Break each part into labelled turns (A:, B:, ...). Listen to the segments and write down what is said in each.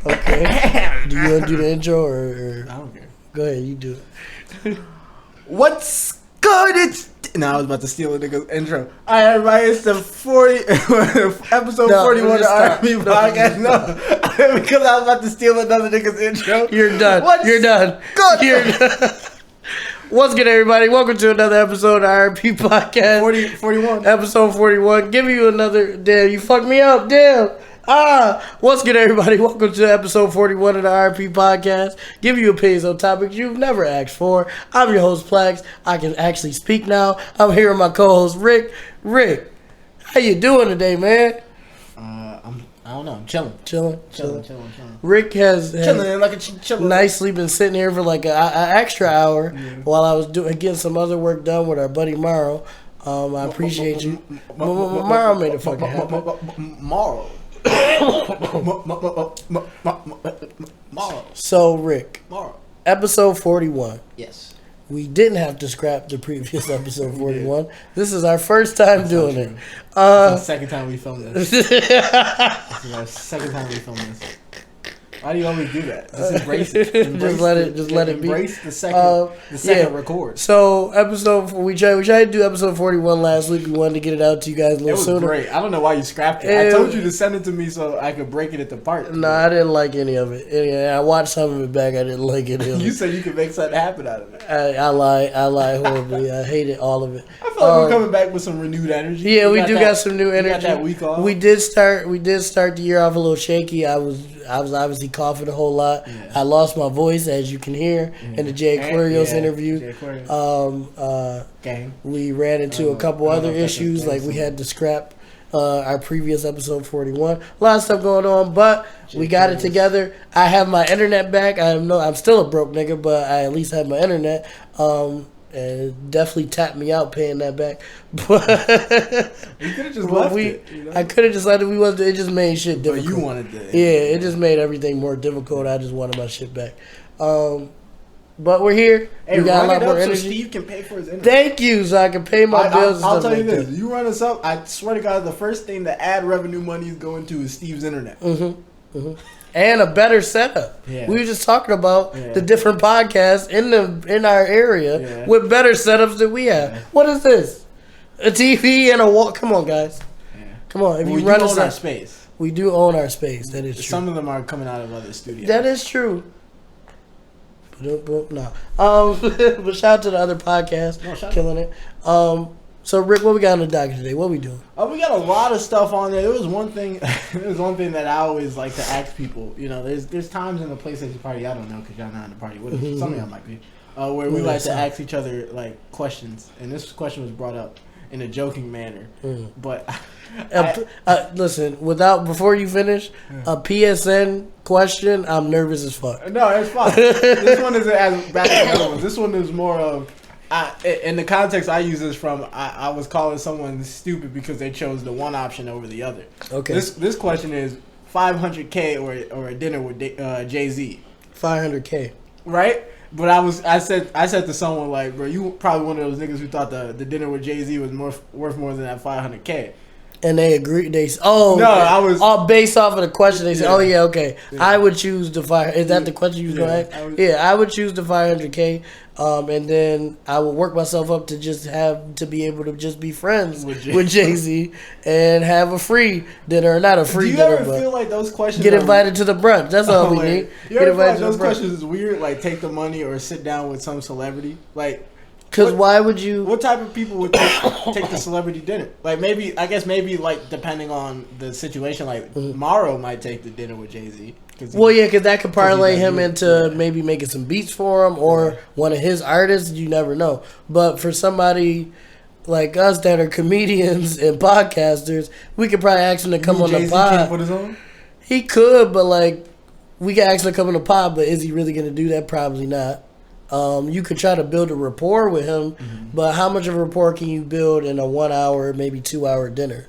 A: Okay. Do you want to do the intro or?
B: I don't care.
A: Go ahead, you do it.
B: What's good? I was about to steal a nigga's intro. All right, everybody, it's the episode 41 of the R&P Podcast. No, because I was about to steal another nigga's intro.
A: You're done. You're done.
B: Good.
A: You're done. What's good, everybody? Welcome to another episode of R&P Podcast.
B: 41.
A: Episode 41. Give you another. Damn, you fucked me up. Damn. What's good, everybody? Welcome to episode 41 of the R&P Podcast. Give you opinions on topics you've never asked for. I'm your host, PLAX. I can actually speak now. I'm here with my co-host, Rick. Rick, how you doing today, man?
B: I don't know. I'm chilling.
A: Chilling. Rick has
B: Chilling like a chilling.
A: nicely been sitting here for like an extra hour while I was getting some other work done with our buddy Morrow. I appreciate you. Morrow made it fucking happen.
B: Morrow.
A: So, Rick,
B: Morrow.
A: episode 41.
B: Yes.
A: We didn't have to scrap the previous episode 41. This is our first time doing it.
B: It's the second time we filmed this. This is our second time we filmed this. Why do you always do that? Just embrace it.
A: Just let it be.
B: Embrace the second record.
A: So we tried to do episode 41 last week. We wanted to get it out to you guys a little sooner.
B: It was great. I don't know why you scrapped it. I told you to send it to me so I could break it into parts.
A: No, I didn't like any of it. I watched some of it back. I didn't like any of it.
B: You said you could make something happen out of it.
A: I lie horribly. I hated all of it.
B: I feel like we're coming back with some renewed energy.
A: Yeah, we got some new energy.
B: We got that week off.
A: We did start the year off a little shaky. I was obviously coughing a whole lot. Yeah. I lost my voice, as you can hear, in the Jay Aquarius interview. We ran into a couple other issues, like we had to scrap our previous episode 41. A lot of stuff going on, but we got it together. I have my internet back. I'm still a broke nigga, but I at least have my internet. And it definitely tapped me out paying that back. But
B: you could have just left it. You know?
A: I could have just let it. It just made shit difficult.
B: But you wanted to.
A: Yeah, it just made everything more difficult. I just wanted my shit back. But we're here.
B: Hey,
A: we got a lot more energy.
B: So Steve can pay for his internet.
A: Thank you, so I can pay my bills.
B: I'll tell you this: you run us up. I swear to God, the first thing the ad revenue money is going to is Steve's internet.
A: And a better setup. Yeah. We were just talking about the different podcasts in our area with better setups than we have. Yeah. What is this? A TV and a wall? Come on, guys. Yeah. Come on. If you run us
B: our space.
A: We do own our space. That is true.
B: Some of them are coming out of other studios.
A: That is true. No. But shout out to the other podcast. Killing it. So Rick, what we got on the docket today? What we doing?
B: We got a lot of stuff on there. There was one thing that I always like to ask people. You know, there's times in the PlayStation party, I don't know because y'all not in the party with us. Some of y'all might be. Where we like to ask each other like questions, and this question was brought up in a joking manner. But
A: listen, before you finish, a PSN question, I'm nervous as fuck.
B: No, it's fine. This one isn't as bad as the other ones. This one is more of. In the context I use this from, I was calling someone stupid because they chose the one option over the other. Okay. This question is $500K or a dinner with Jay-Z.
A: $500K.
B: Right? But I said to someone like, bro, you probably one of those niggas who thought the dinner with Jay-Z was worth more than that $500K.
A: And they agreed. I was all based off of the question. They said, okay. Yeah. I would choose the $500K. Is that the question you was going to ask? I would choose the $500K. And then I would work myself up to just be able to just be friends with Jay-Z and have a free dinner, or not a free dinner.
B: Do you ever feel like those questions?
A: Get invited to the brunch. That's all we need.
B: You ever feel like those questions is weird? Like take the money or sit down with some celebrity, like.
A: Because why would you?
B: What type of people would take the celebrity dinner? Like maybe like depending on the situation, like Morrow might take the dinner with Jay-Z.
A: Because that could parlay him into maybe making some beats for him or one of his artists. You never know. But for somebody like us that are comedians and podcasters, we could probably ask him to come on the pod.
B: Can't put his own?
A: He could, but like we could ask him to come on the pod. But is he really going to do that? Probably not. You could try to build a rapport with him, but how much of a rapport can you build in a 1 hour, maybe 2 hour dinner?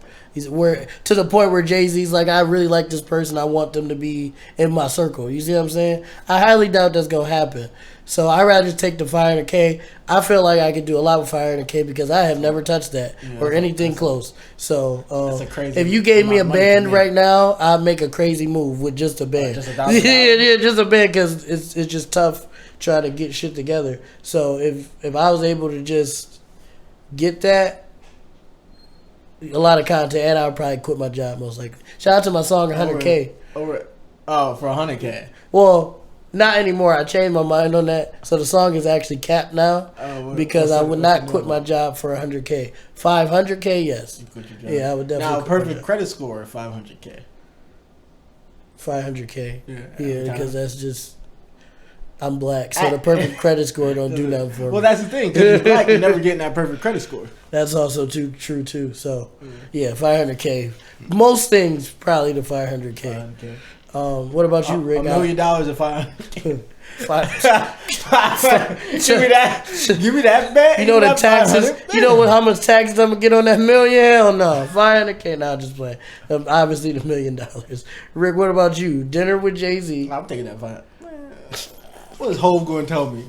A: Where to the point where Jay-Z's like, I really like this person. I want them to be in my circle. You see what I'm saying? I highly doubt that's gonna happen. So I'd rather just take the 500K. I feel like I could do a lot with 500K because I have never touched that or anything close. So if you gave me a band right now, I'd make a crazy move with just a band. Just a band because it's just tough trying to get shit together. So if I was able to just get that, a lot of content, and I would probably quit my job most likely. Shout out to my song 100K.
B: For 100K.
A: Well, not anymore. I changed my mind on that. So the song is actually capped now because I would not quit my job for 100K. 500K, yes. You quit your job. Yeah, I would definitely.
B: Now, perfect credit score, 500K.
A: 500K. Yeah, because that's just. I'm black, so the perfect credit score don't do nothing for me.
B: Well, that's the thing. Because you're black, you're never getting that perfect credit score.
A: That's also true, too. So, yeah, 500K. Most things, probably the 500K. 500K. What about you, Rick?
B: $1 million at 500K. Give me that bet.
A: You know the taxes. You know how much taxes I'm gonna get on that million? Hell no. 500K. Now just playing. Obviously the $1 million. Rick, what about you? Dinner with Jay-Z.
B: I'm taking that 500. What is Hov going to tell me?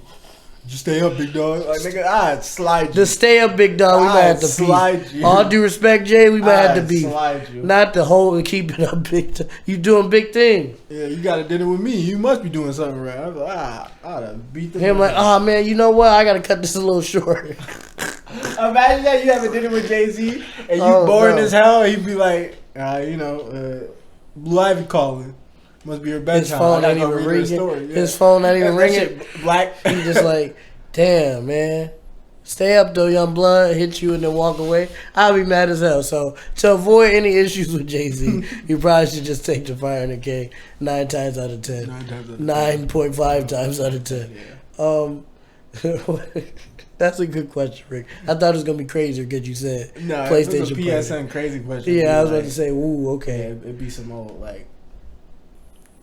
B: Just stay up, big dog. Like, nigga, I'd slide you.
A: Just stay up, big dog. We might have to
B: slide you.
A: All due respect, Jay, we might have to be.
B: Slide you.
A: Not the whole keep it up, big time. You doing big thing.
B: Yeah, you got a dinner with me. You must be doing something right. I was like, I'd have beat the.
A: I'm like, oh man, you know what? I gotta cut this a little short.
B: Imagine that you have a dinner with Jay-Z and you boring as hell, and he'd be like, Blue Ivy calling. Must be her bedtime.
A: His phone not even ringing. His phone not even ringing.
B: Black.
A: He just like, damn, man. Stay up though, young blood. Hit you and then walk away. I'll be mad as hell. So to avoid any issues with Jay-Z, you probably should just take the 500K 9 times out of 10. 9.5 times out of 10. That's a good question, Rick. I thought it was gonna be crazier because you said PlayStation.
B: It was a PSN crazy question.
A: Yeah, I was about to say, ooh, okay.
B: Yeah, it'd be some old like.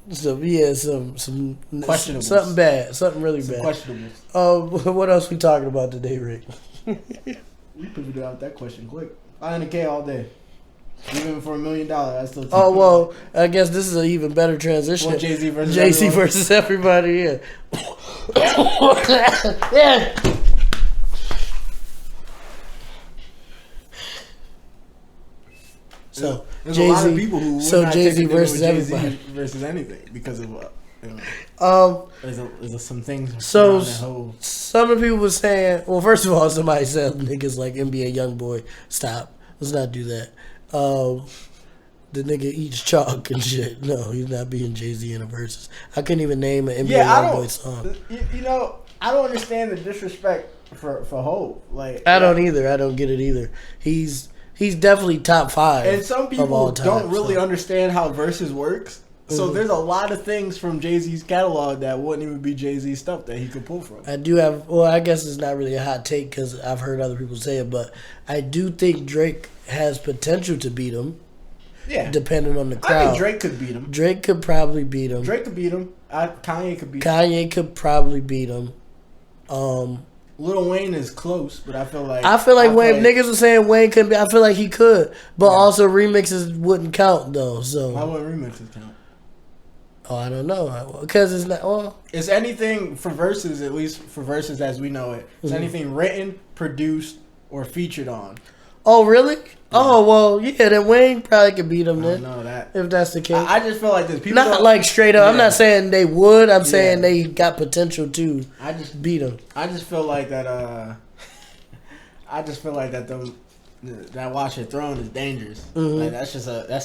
A: So some
B: questionable,
A: something bad, something really bad.
B: Questionables.
A: What else we talking about today, Rick?
B: We figured out that question quick. 500K all day, even for $1 million. I still.
A: Well, I guess this is an even better transition.
B: Well, Jay-Z versus
A: everybody. Yeah. Yeah. So
B: there's
A: Jay-Z,
B: a lot of people who would not
A: Jay-Z
B: take
A: versus
B: Jay-Z
A: everybody
B: versus anything because of there's some things.
A: So some of the people were saying, well, first of all, somebody said niggas like NBA YoungBoy. Stop. Let's not do that. The nigga eats chalk and shit. No, he's not being Jay-Z in a versus. I couldn't even name an NBA YoungBoy song.
B: You know, I don't understand the disrespect for Hov. Like
A: I don't either. I don't get it either. He's definitely top 5.
B: And some people don't really understand how versus works. So there's a lot of things from Jay-Z's catalog that wouldn't even be Jay-Z's stuff that he could pull from.
A: I do have, well, I guess it's not really a hot take because I've heard other people say it, but I do think Drake has potential to beat him.
B: Yeah.
A: Depending on the crowd.
B: I think Drake could beat him.
A: Drake could probably beat him.
B: Drake could beat him. Kanye could beat him.
A: Kanye could probably beat him.
B: Lil Wayne is close, but I feel like
A: Wayne, niggas were saying Wayne couldn't be. I feel like he could, but also remixes wouldn't count though. So
B: why would remixes count?
A: Oh, I don't know, because it's not. Well,
B: it's anything for verses, at least for verses as we know it. It's anything written, produced, or featured on.
A: Oh, really? Yeah. Oh, well, yeah, then Wayne probably could beat him then.
B: I know that.
A: If that's the case.
B: I just feel like this. People
A: not like straight up. Yeah. I'm not saying they would. I'm saying they got potential to beat him.
B: I just feel like that, that Watch Your Throne is dangerous. Mm-hmm. Like that's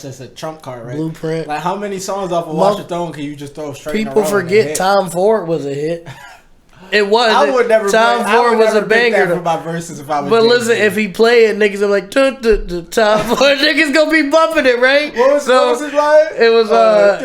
B: just a trump card, right?
A: Blueprint.
B: Like how many songs off of Watch Your Throne can you just throw straight in a row?
A: People forget Tom Ford was a hit. It was.
B: I would never.
A: Tom Ford was a banger.
B: For my verses if I was.
A: But listen, if he play it, niggas are like, Tom Ford, niggas gonna be bumping it, right?
B: What was it like?
A: It was I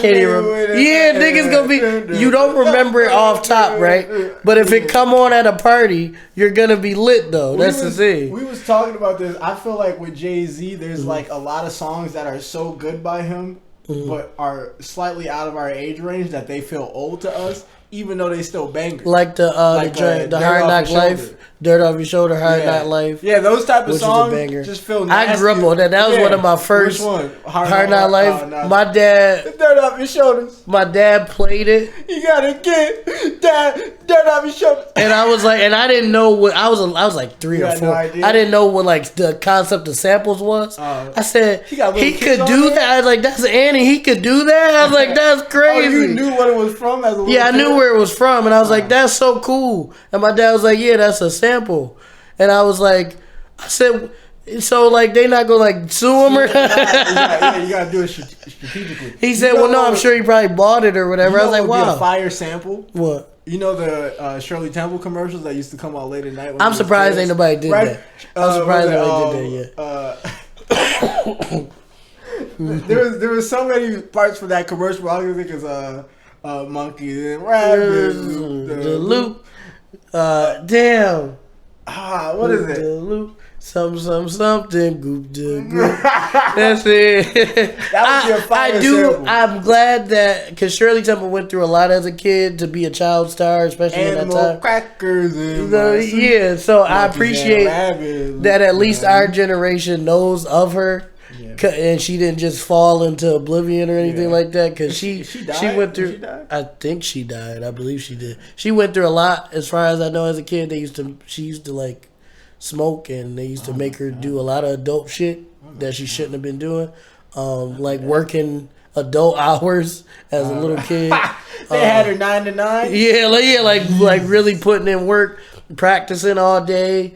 A: can't even remember. Yeah, niggas gonna be. You don't remember it off top, right? But if it come on at a party, you're gonna be lit though. That's the thing.
B: We was talking about this. I feel like with Jay-Z, there's like a lot of songs that are so good by him, but are slightly out of our age range that they feel old to us. even though they still bangers.
A: Like the Hard Knock Life, Dirt Off Your Shoulder, Hard Knock Life.
B: Yeah, those type of songs just feel nasty.
A: I grew up on that. That was one of my first.
B: Which one?
A: Hard Knock Life. My dad.
B: Dirt Off Your Shoulders.
A: My dad played it.
B: You gotta get that dirt off your shoulders.
A: And I was like, and I didn't know what I was like 3 or 4. No, I didn't know what like the concept of samples was. I said he could do that. I was like, that's Annie. He could do that. I was like, that's crazy.
B: You knew what it was from as a little
A: kid? I knew where it was from, and I was like, that's so cool. And my dad was like, yeah, that's a sample. And I was like, I said, so like they not gonna like sue him or?
B: Yeah, you gotta do it strategically.
A: He said, well, no, I'm sure he probably bought it or whatever. I was like, wow,
B: a fire sample.
A: What?
B: You know the Shirley Temple commercials that used to come out late at night?
A: I'm surprised ain't nobody did that. I'm surprised nobody did
B: that yet. There was so many parts for that commercial. All I can think is monkeys and rabbits.
A: The loop. Damn.
B: What is it?
A: The loop. Something, goop, goop. That's it. That was your fire sample. I'm glad that, because Shirley Temple went through a lot as a kid to be a child star, especially in that time.
B: Crackers and
A: yeah, so I appreciate that at least our generation knows of her. Yeah. And she didn't just fall into oblivion or anything like that, because she went through. I think she died. I believe she did. She went through a lot, as far as I know. As a kid, she used to like smoke, and they used to make her do a lot of adult shit that she shouldn't have been doing, like working adult hours as a little kid.
B: They had her 9 to 9.
A: Yeah, like really putting in work, practicing all day.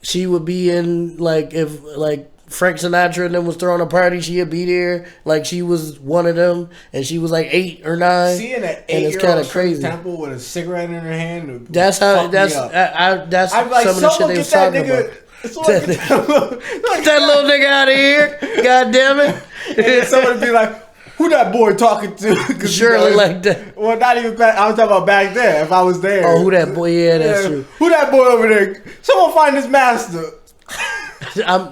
A: She would be in if Frank Sinatra and them was throwing a party, she'd be there. Like she was one of them, and she was like 8 or 9.
B: Seeing an 8-year-old crazy Temple with a cigarette in her hand.
A: That's how. That's that's some of the shit they was talking about. Get that little nigga out of here! God damn it!
B: And then someone would be like, "Who that boy talking to?"
A: Surely like that.
B: Well, not even back. I was talking about back then. If I was there.
A: Oh, who that boy? Yeah, that's true.
B: Who that boy over there? Someone find his master.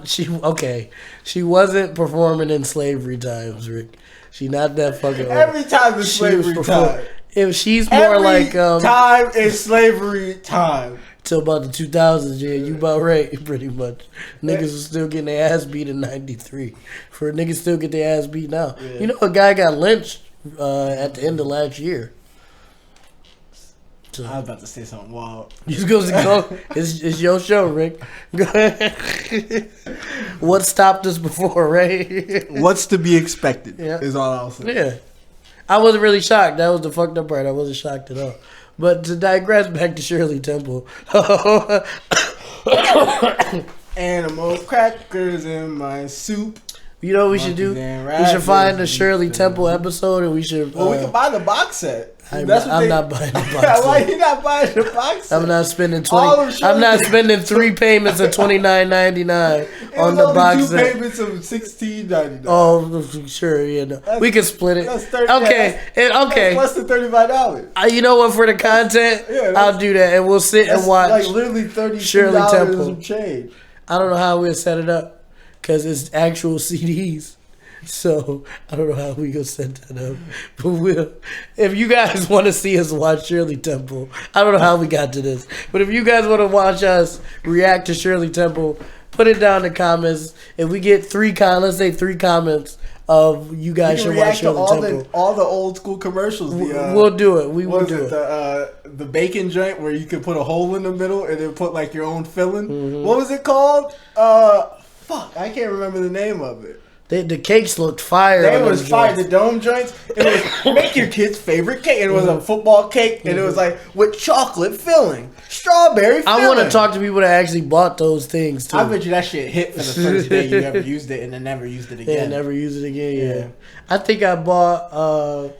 A: She wasn't performing in slavery times, Rick. She not that fucking old.
B: Every time is slavery time.
A: If she's more
B: every time is slavery time.
A: Till about the 2000s, yeah, you about right, pretty much. Niggas was still getting their ass beat in 93. For niggas still get their ass beat now. Yeah. You know, a guy got lynched at the end of last year.
B: So, I was about to say something wild.
A: You just go. It's your show, Rick. Go ahead. What stopped us before, right?
B: What's to be expected is all I'll say.
A: Yeah. I wasn't really shocked. That was the fucked up part. I wasn't shocked at all. But to digress back to Shirley Temple.
B: Animal crackers in my soup.
A: You know what we should do? We should find the Shirley Temple episode, and we should.
B: Well, we can buy the box set.
A: I'm not buying the box set.
B: Why you not buying the box set?
A: I'm not spending I'm not spending 3 payments of $29.99 on the box set.
B: 2 payments of $16.99.
A: Oh, sure, yeah. No. We can split it.
B: That's 30,
A: okay,
B: that's less than $35.
A: You know what? For the content, I'll do that, and we'll sit and watch.
B: Like literally $32
A: Shirley Temple.
B: Some change.
A: I don't know how we'll set it up because it's actual CDs. So I don't know how we gonna set that up, but we'll. If you guys want to see us watch Shirley Temple, I don't know how we got to this, but if you guys want to watch us react to Shirley Temple, put it down in the comments. If we get 3 comments of you guys should watch Shirley Temple.
B: All the old school commercials.
A: We'll do it. We will do it.
B: The bacon joint where you could put a hole in the middle and then put like your own filling. Mm-hmm. What was it called? Fuck, I can't remember the name of it.
A: The cakes looked fire.
B: They was fire. The dome joints. It was make your kid's favorite cake. And it was a football cake, and it was like with chocolate filling, strawberry filling.
A: I want to talk to people that actually bought those things too.
B: I bet you that shit hit for the first day you ever used it, and then never used it again.
A: Yeah, never used it again. Yeah. I think I bought.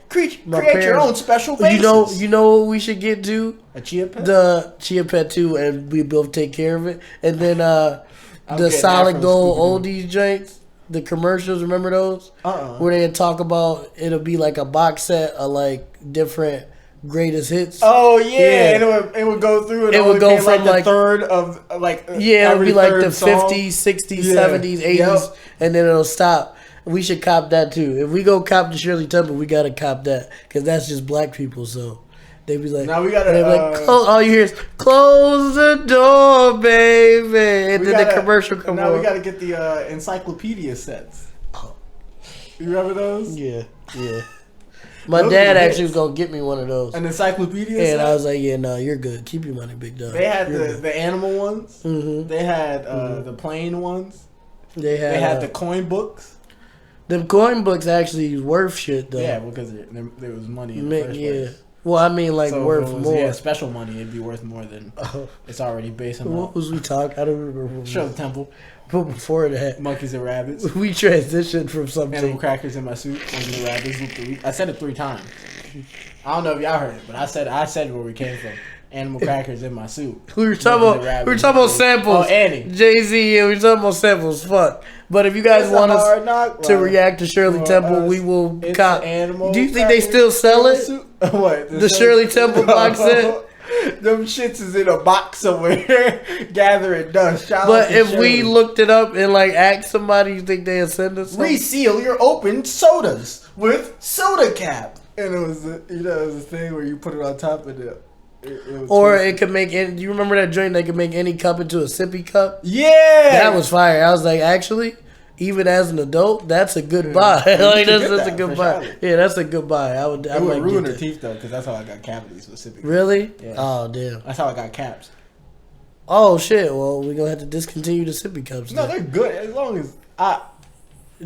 B: Create your own special bases.
A: You know what we should get to?
B: A chia pet.
A: The chia pet too, and we both take care of it. And then the solid gold oldies joints. The commercials, remember those? Where they talk about it'll be like a box set of like different greatest hits.
B: Oh yeah, and it would go through. And it would go from like a third of like
A: it would be like the 50s, 60s, 70s, 80s, and then it'll stop. We should cop that too. If we go cop the Shirley Temple, we gotta cop that because that's just black people. So They be like,
B: now we gotta.
A: all you hear is close the door, baby, and then the commercial come on.
B: Now we gotta get the encyclopedia sets. Oh. You remember those?
A: Yeah. My dad actually was gonna get me one of those.
B: An encyclopedia
A: set?
B: And
A: I was like, yeah, no, you're good. Keep your money, big dog.
B: They had the animal ones. Mm-hmm. They had the plain ones. They had the coin books.
A: The coin books actually worth shit though.
B: Yeah, because there was money in the first place.
A: Well, I mean, like so worth more.
B: Yeah, special money, it'd be worth more than it's already based on.
A: What was we talking? I don't remember.
B: Shirley Temple.
A: But before that,
B: monkeys and rabbits.
A: We transitioned from something.
B: Animal crackers in my soup. Monkeys and rabbits. I said it 3 times. I don't know if y'all heard it, but I said where we came from. Animal crackers in my soup.
A: We were talking about samples.
B: Oh, Annie.
A: Jay-Z, yeah, we were talking about samples. Fuck. But if you guys want us to react to Shirley Temple, we will. Do you think they still sell it?
B: What?
A: The Shirley Temple box set?
B: Them shits is in a box somewhere gathering dust.
A: But if we looked it up and like asked somebody, you think they'd send us something?
B: Reseal your open sodas with soda cap. And it was it was a thing where you put it on top of it.
A: It could make any. Do you remember that joint that could make any cup into a sippy cup?
B: Yeah,
A: that was fire. I was like, actually, even as an adult, that's a good buy. Like that's a good buy. Sure. Yeah, that's a good buy. I would.
B: It would ruin her teeth though, because that's how I got cavities specifically.
A: Really?
B: Yeah.
A: Oh damn.
B: That's how I got caps.
A: Oh shit. Well, we're gonna have to discontinue the sippy cups.
B: No, they're good as long as I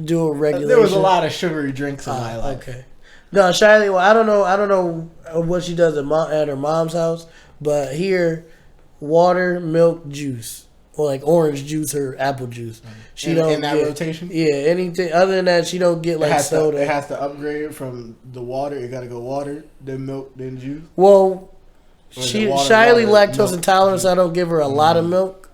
A: do a regulation.
B: There was a lot of sugary drinks in my life.
A: Okay. No, Shirley. Well, I don't know what she does at her mom's house, but here, water, milk, juice, or like orange juice or apple juice. She don't
B: in that rotation.
A: Yeah, anything other than that, she don't get like soda.
B: It has to upgrade from the water. It got to go water, then milk, then juice.
A: Well, Shirley lactose intolerant, so I don't give her a lot of milk.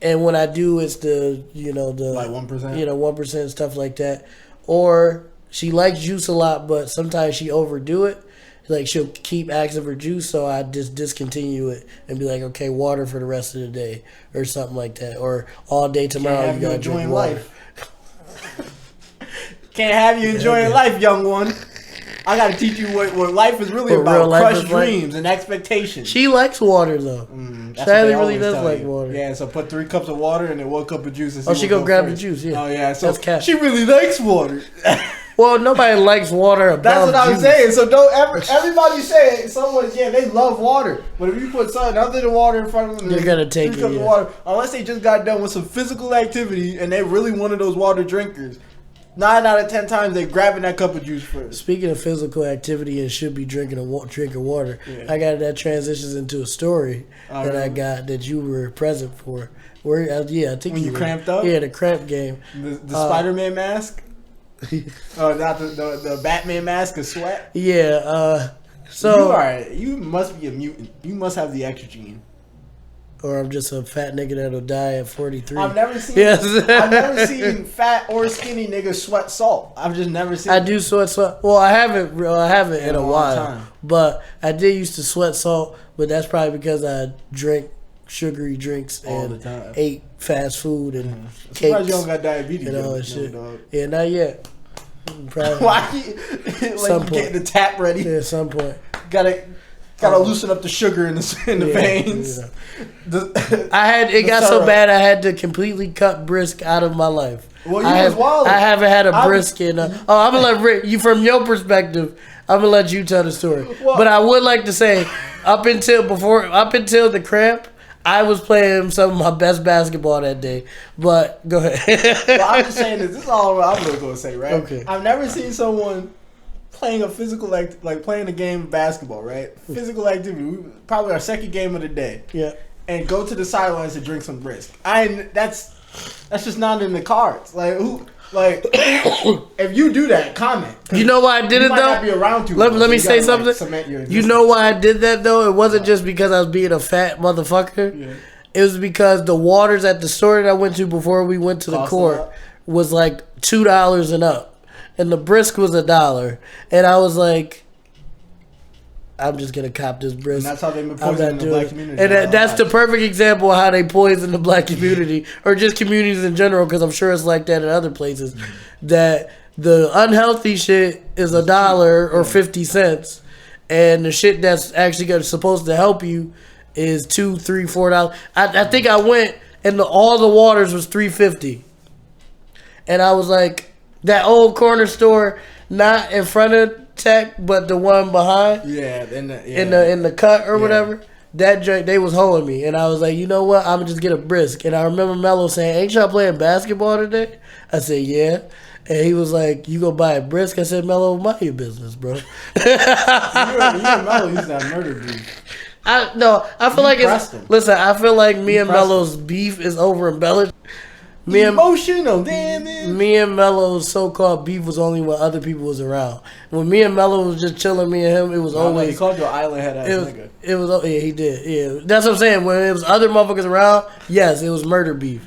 A: And when I do, it's the
B: like 1%,
A: 1% stuff like that, or. She likes juice a lot, but sometimes she overdo it. Like, she'll keep asking for juice, so I just discontinue it and be like, okay, water for the rest of the day or something like that. Or all day tomorrow you got to drink water.
B: Life. Can't have you enjoying life, young one. I got to teach you what life is really about. Crushed dreams and expectations.
A: She likes water, though. Shirley really does like water.
B: Yeah, so put 3 cups of water and then 1 cup of juice.
A: And she go grab the juice, yeah.
B: Oh, yeah. So she really likes water.
A: Well, nobody likes water above
B: That's what
A: juice.
B: I'm saying. So don't everybody say someone, they love water. But if you put something other than water in front of them,
A: you're going to take
B: 3 cups of water. Unless they just got done with some physical activity and they really one of those water drinkers. 9 out of 10 times they grabbing that cup of juice first.
A: Speaking of physical activity and should be drinking water, I got that transitions into a story that I got that you were present for. Where I think
B: when you cramped up.
A: Yeah, the cramp game.
B: The Spider-Man mask. Not the Batman mask of sweat.
A: Yeah. So
B: you must be a mutant. You must have the extra gene.
A: Or I'm just a fat nigga that'll die at 43.
B: I've never seen fat or skinny niggas sweat salt. I've just never seen.
A: I do sweat salt. Well, I haven't in a while. Time. But I did used to sweat salt. But that's probably because I drank sugary drinks and ate fast food and cakes.
B: Surprised you don't got diabetes
A: and all that shit. Yeah, not yet. Probably.
B: Why? Like getting the tap ready.
A: Yeah, at some point.
B: Gotta loosen up the sugar in the veins.
A: Yeah. It got so bad I had to completely cut brisk out of my life.
B: Well, I
A: haven't had a brisk in. I'm gonna let Rick. You from your perspective. I'm gonna let you tell the story. Well, but I would like to say, up until the cramp, I was playing some of my best basketball that day. But go ahead.
B: Well, I'm just saying this is all I'm really gonna say, right?
A: Okay.
B: I've never seen someone playing a physical like playing a game of basketball, right? Physical activity. Probably our second game of the day.
A: Yeah.
B: And go to the sidelines to drink some brisk. That's just not in the cards. Like who? Like if you do that, comment.
A: You know why I did it though?
B: Not be around too
A: let me say something. You know why I did that though? It wasn't just because I was being a fat motherfucker. Yeah. It was because the waters at the store that I went to before we went to the court was like $2 and up. And the brisk was $1. And I was like, I'm just going to cop this brisk.
B: And that's how they poison the black community.
A: And that's the perfect example of how they poison the black community. Or just communities in general, because I'm sure it's like that in other places. That the unhealthy shit is $1 or 50 cents. and the shit that's actually supposed to help you is $2, $3, $4. I think I went and all the waters was $3.50, and I was like, that old corner store, not in front of Tech, but the one behind, in the cut or whatever. That joint, they was holding me, and I was like, you know what? I'm gonna just get a brisk. And I remember Mello saying, "Ain't y'all playing basketball today?" I said, "Yeah." And he was like, "You go buy a brisk?" I said, "Mello, mind your business, bro." You
B: and Mello used to have murder beef.
A: I feel like listen. I feel like me and Mello's beef is over embellished. Me and Mello's so-called beef was only when other people was around. When me and Mello was just chilling, me and him, it was always.
B: He called you an island head ass nigga.
A: It was he did. Yeah, that's what I'm saying. When it was other motherfuckers around, yes, it was murder beef.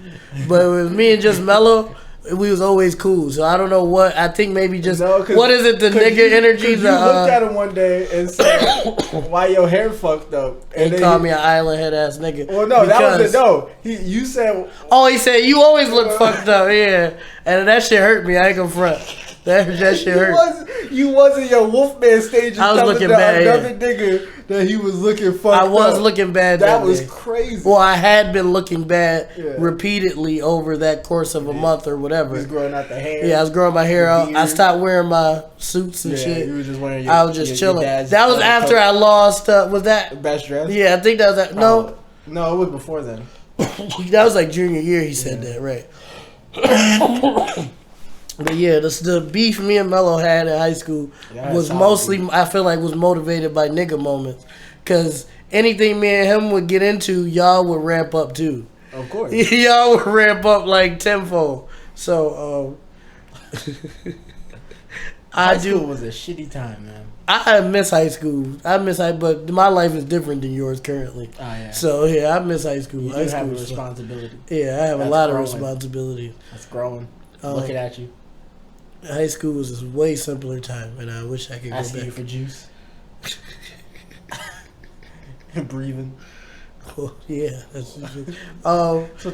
A: But with me and just Mello, we was always cool. So I don't know what. I think maybe just what is it? The nigga energy.
B: You looked at him one day and said, "Why your hair fucked up?"
A: And he called me an island head ass nigga.
B: Well, no, that was it. No, you said.
A: Oh, he said you always look fucked up. Yeah, and that shit hurt me. I ain't gonna front. That shit hurt.
B: You wasn't your Wolfman stage.
A: I was looking bad.
B: Another nigga that he was looking fucked up.
A: I was looking bad.
B: That was crazy.
A: Well, I had been looking bad repeatedly over that course of a month or whatever.
B: You was growing out the hair.
A: Yeah, I was growing my hair out. I stopped wearing my suits and shit.
B: You were just wearing
A: I was just chilling. That was after I lost. Was that
B: best dress?
A: Yeah, I think that was that. No,
B: it was before then.
A: That was like junior year. He said that, right? But yeah, the beef me and Mello had in high school was mostly, I feel like, was motivated by nigga moments. Because anything me and him would get into, y'all would ramp up too.
B: Of course.
A: Y'all would ramp up like tenfold. So,
B: high school was a shitty time, man.
A: I miss high school. But my life is different than yours currently. Oh, yeah. So, yeah, I miss high school.
B: You have a responsibility.
A: Yeah, I have a lot of responsibility.
B: That's growing. Looking at you.
A: High school was a way simpler time, and I wish I could go back.
B: Asking you for juice. Breathing.
A: Well, yeah, that's what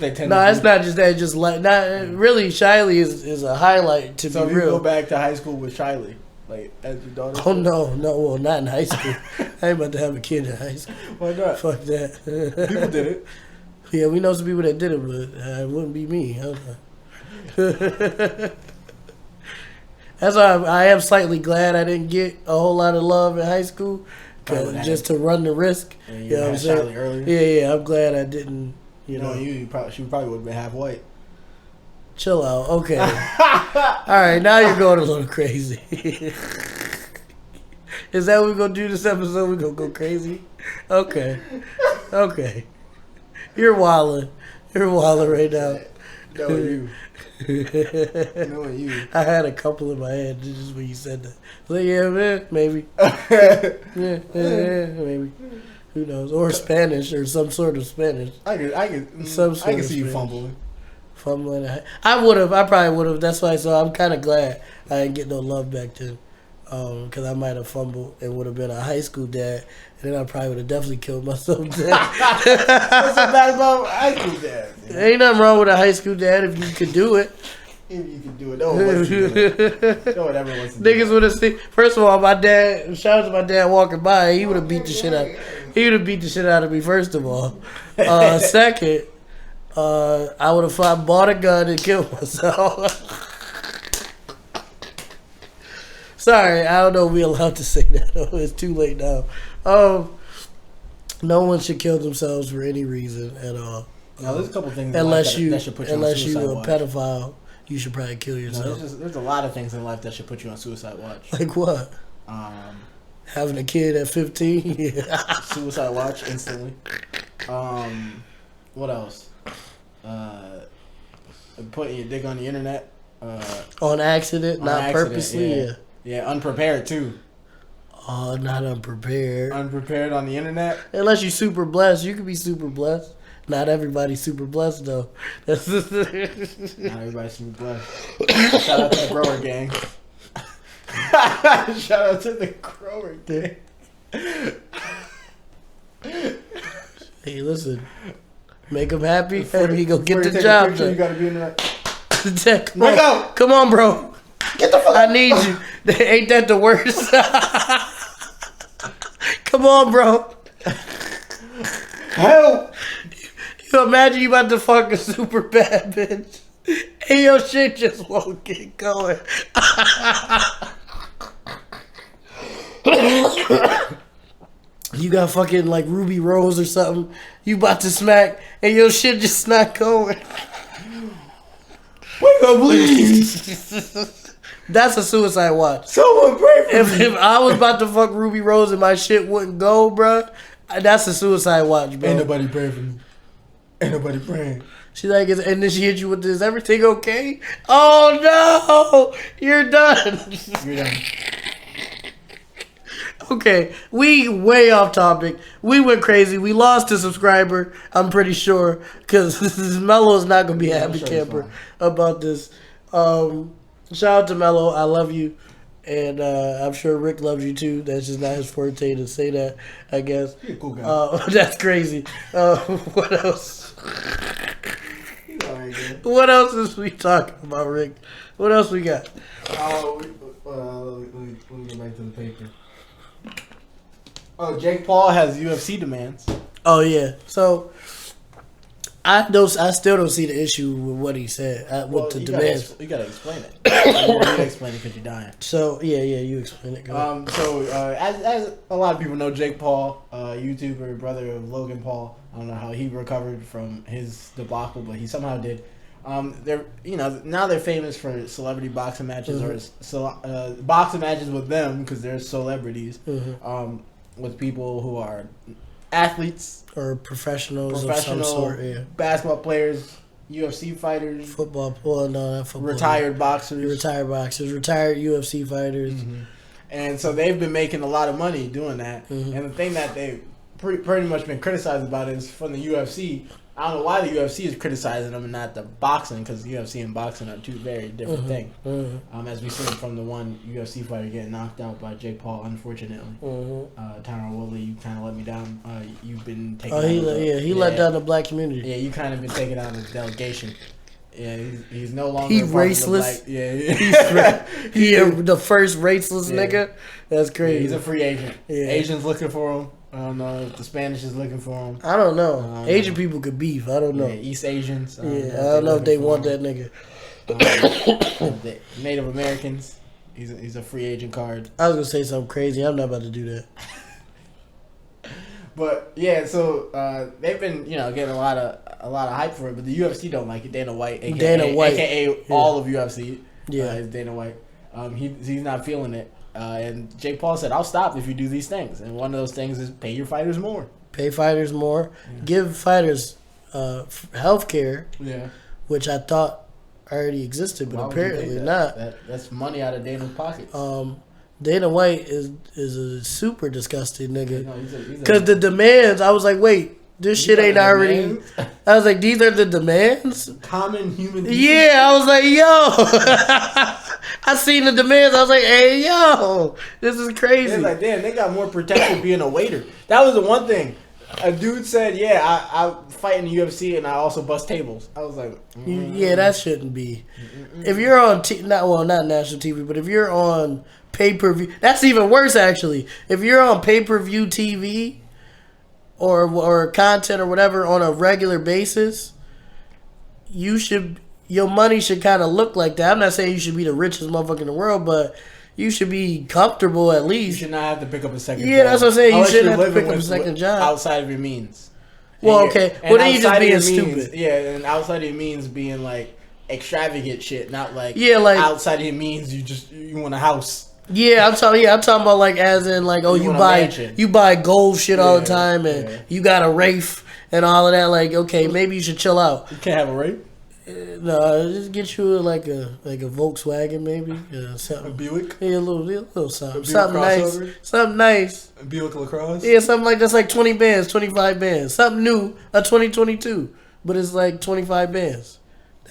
B: they tend to do.
A: No, it's not just that. Just like really, Shiley is a highlight to be real. So you
B: go back to high school with Shiley, like as your daughter.
A: Oh no, well, not in high school. I ain't about to have a kid in high school.
B: Why not?
A: Fuck that.
B: People did it.
A: Yeah, we know some people that did it, but it wouldn't be me. That's why I am slightly glad I didn't get a whole lot of love in high school, just to run the risk.
B: Yeah, you know what I'm saying? Earlier.
A: Yeah, I'm glad I didn't. You know,
B: she probably would have been half white.
A: Chill out, okay. All right, now you're going a little crazy. Is that what we're gonna do this episode? We're gonna go crazy? Okay. You're wildin'. You're wildin' right now.
B: No, you. Knowing you.
A: I had a couple in my head just when you said that. Like, yeah, man, maybe. yeah, maybe. Who knows? Or Spanish, or some sort of Spanish.
B: I can see you fumbling.
A: I probably would have. That's why. So I'm kind of glad I didn't get no love back then. Because I might have fumbled and would have been a high school dad, and then I probably would have definitely killed myself. What's so
B: bad about high school dad?
A: There ain't nothing wrong with a high school dad if you could do it.
B: If you could do it, no one wants to do it. No one ever wants to do it.
A: Niggas would have seen. First of all, my dad. Shout out to my dad walking by. He would have beat the shit out. He would have beat the shit out of me. First of all, second, I would have bought a gun and killed myself. Sorry, I don't know if we're allowed to say that. It's too late now. No one should kill themselves for any reason at all.
B: Now, there's a couple things
A: unless
B: that should put you on suicide
A: you're a
B: watch.
A: Pedophile, you should probably kill yourself.
B: There's a lot of things in life that should put you on suicide watch.
A: Like what? Having a kid at 15? Yeah.
B: Suicide watch instantly. What else? Putting your dick on the internet.
A: On accident, not purposely. Yeah.
B: Yeah, unprepared too.
A: Oh, not unprepared.
B: Unprepared on the internet?
A: Unless you're super blessed. You could be super blessed. Not everybody's super blessed, though.
B: Not everybody's super blessed. Shout out to the grower gang. Shout out to the grower gang.
A: Hey, listen. Make him happy, and he go get the job done.
B: You gotta be in the right.
A: Come on, bro.
B: Get the fuck
A: I need you. Ain't that the worst? Come on, bro.
B: Help!
A: You imagine you about to fuck a super bad bitch, and your shit just won't get going. You got fucking like Ruby Rose or something. You about to smack, and your shit just not going.
B: Wake up, please.
A: That's a suicide watch.
B: Someone pray for me.
A: If I was about to fuck Ruby Rose and my shit wouldn't go, bruh, that's a suicide watch, bro.
B: Ain't nobody praying for me. Ain't nobody praying.
A: She's like, and then she hit you with this, everything okay? Oh no, you're done.
B: You're done.
A: Okay, we way off topic. We went crazy. We lost a subscriber, I'm pretty sure, because Mello is not going to be a happy camper about this. Shout out to Mello. I love you. And I'm sure Rick loves you too. That's just not his forte to say that, I guess.
B: He's a cool guy.
A: That's crazy. What else?
B: He's all right, man.
A: What else is we talking about, Rick? What else we got?
B: Let me get back to the paper. Oh, Jake Paul has UFC demands.
A: Oh yeah. So I still don't see the issue with what he said with the demands.
B: You gotta explain it. You gotta explain it because you're dying.
A: So yeah, you explain it.
B: As a lot of people know, Jake Paul, YouTuber, brother of Logan Paul. I don't know how he recovered from his debacle, but he somehow did. Now they're famous for celebrity boxing matches or boxing matches with them because they're celebrities. With people who are athletes
A: or professionals of some sort,
B: basketball players, UFC fighters,
A: retired
B: boxers,
A: retired UFC fighters,
B: and so they've been making a lot of money doing that. And the thing that they've pretty much been criticized about is from the UFC. I don't know why the UFC is criticizing them and not the boxing, because UFC and boxing are two very different things. As we seen from the one UFC fighter getting knocked out by Jake Paul, unfortunately. Tyron Woodley, you kind of let me down. You've been taking.
A: He let down the black community.
B: Yeah, you kind of been taking out the delegation. Yeah, he's no longer.
A: He raceless. He the first raceless nigga. That's crazy.
B: Yeah, he's a free agent. Yeah. Asians looking for him. I don't know if the Spanish is looking for him.
A: I don't know. Asian people could beef. I don't know.
B: Yeah, East Asians.
A: I don't know if they want that nigga.
B: The Native Americans. He's a free agent card.
A: I was gonna say something crazy. I'm not about to do that.
B: But yeah, so they've been getting a lot of hype for it, but the UFC don't like it. Dana White, aka all of UFC. Is Dana White. He's not feeling it. And Jake Paul said, "I'll stop if you do these things." And one of those things is pay your fighters more.
A: Pay fighters more. Give fighters health care. Yeah. Which I thought already existed, but apparently not.
B: That's money out of Dana's pockets.
A: Dana White is a super disgusting nigga. Because the demands, I was like, wait, this shit ain't already. I was like, these are the demands?
B: Common human beings.
A: Yeah, I was like, yo. I seen the demands. I was like, hey, yo, this is crazy.
B: They're like, damn, they got more protection being a waiter. That was the one thing. A dude said, yeah, I fight in the UFC and I also bust tables. I was like,
A: yeah, that shouldn't be. If you're on, not national TV, but if you're on pay-per-view, that's even worse, actually. If you're on pay-per-view TV or content or whatever on a regular basis, your money should kind of look like that. I'm not saying you should be the richest motherfucker in the world, but you should be comfortable at least.
B: You should not have to pick up a second job.
A: Yeah, that's what I'm saying. You shouldn't have to pick up a second job.
B: Outside of your means.
A: Well, okay. Well, then you're just being stupid.
B: Yeah, and outside of your means being like extravagant shit, not like outside of your means you want a house. Yeah, I'm talking about like as in like you buy gold shit all the time and you got a Wraith and all of that. Like, okay, maybe you should chill out. You can't have a Wraith?
A: No, just get you like a Volkswagen maybe, something.
B: A Buick.
A: Yeah, a little something, something nice.
B: A Buick LaCrosse.
A: Yeah, something like that's like 20 bands, 25 bands, something new, a 2022, but it's like 25 bands.